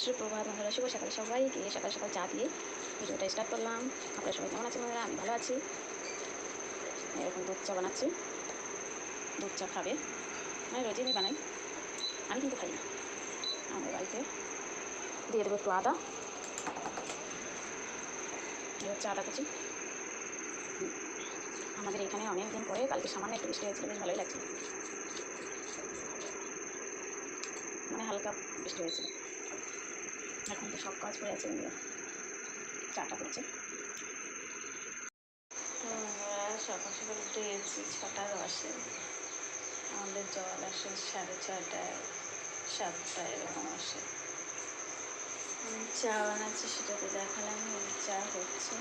সুপ্রভাত বন্ধুরা, শুভ সকাল সবাইকে। সকাল সকাল চা দিয়ে ভিডিওটা স্টার্ট করলাম। আপনারা সবাই কেমন আছেন বন্ধুরা? আমি ভালো আছি। এরকম দুধ চা বানাচ্ছি। দুধ চা খাবে, মানে রোজই আমি বানাই, আমি কিন্তু খাই না। আমাদের বাড়িতে দিয়ে দেবো একটু আদা, হচ্ছে আদা কুচি। আমাদের এখানে অনেক দিন পরে কালকে সামান্য একটু বৃষ্টি হয়েছিল, বেশ ভালোই লাগছে, মানে হালকা বৃষ্টি হয়েছিল। এখন তো সব কাজ করে আছে বন্ধুরা, চাটা করছে। সকাল সকাল উঠে গেছি 6:10। আমাদের জল আসে 6:30, 7টায় এরকম আসে। চা বানাচ্ছি, সেটাতে দেখালাম। চা হচ্ছে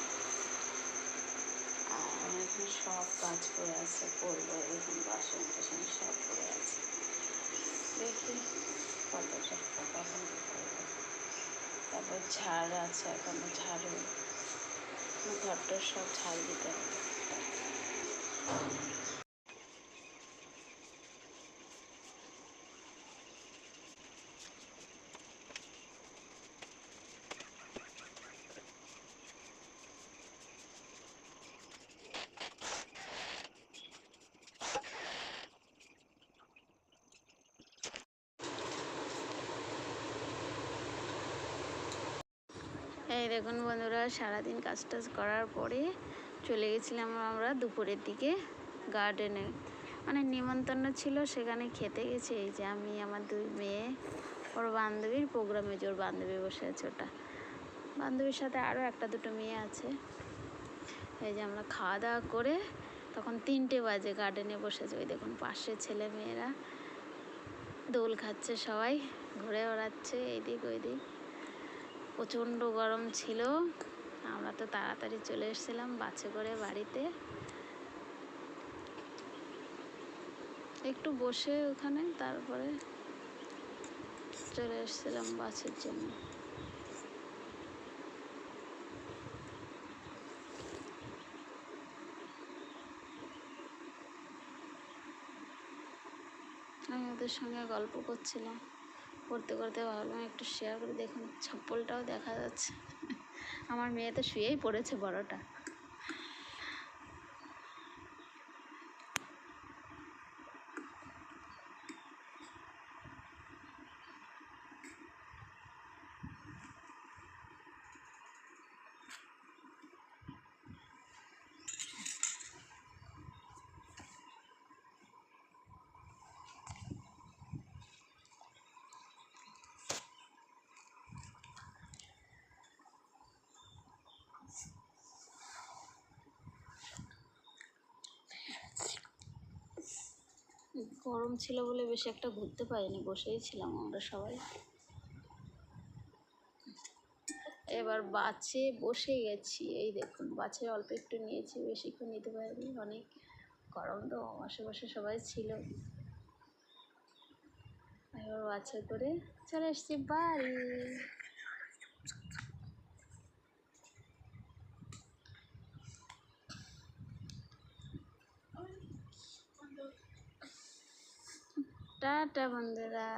আর আমার এখানে সব কাজ করে আছে, করবো। এরকম বাসন টাসন সব করে আছে, দেখি কতটা কখন করবো। তারপর ঝাড় আছে, এখনো ঝাড়ু, ঘরটা সব ঝাড় দিতে হবে। এই দেখুন বন্ধুরা, সারাদিন কাজ টাজ করার পরে চলে গেছিলাম আমরা দুপুরের দিকে গার্ডেনে, মানে নিমন্ত্রণ ছিল, সেখানে খেতে গেছি। এই যে আমি, আমার 2 মেয়ে, ওর বান্ধবীর প্রোগ্রামে যে ওর বান্ধবী বসে আছে, ওটা বান্ধবীর সাথে আরও 1-2 মেয়ে আছে। এই যে আমরা খাওয়া দাওয়া করে তখন 3টে বাজে গার্ডেনে বসেছে। ওই দেখুন পাশে ছেলে মেয়েরা দোল খাচ্ছে, সবাই ঘুরে বেড়াচ্ছে এইদিক ওইদিক। প্রচণ্ড গরম ছিল, আমরা তো তাড়াতাড়ি চলে এসেছিলাম বাসে করে বাড়িতে। একটু বসে ওখানে তারপরে চলে এসেছিলাম বাসের জন্য। আমি ওদের সঙ্গে গল্প করছিলাম, করতে করতে ভাবলাম একটু শেয়ার করে। দেখুন চপ্পলটাও দেখা যাচ্ছে। আমার মেয়ে তো শুয়েই পড়েছে, বড়টা। গরম ছিল বলে বেশি একটা ঘুরতে পারিনি, বসেই ছিলাম আমরা সবাই। এবার বাসে বসে গেছি। এই দেখুন বাসে অল্প একটু নিয়েছি, বেশিক্ষণ নিতে পারিনি, অনেক গরম তো, আশেপাশে সবাই ছিল। এবার বাসে করে চলে এসছি বাড়ি। টাটা বন্ধুরা।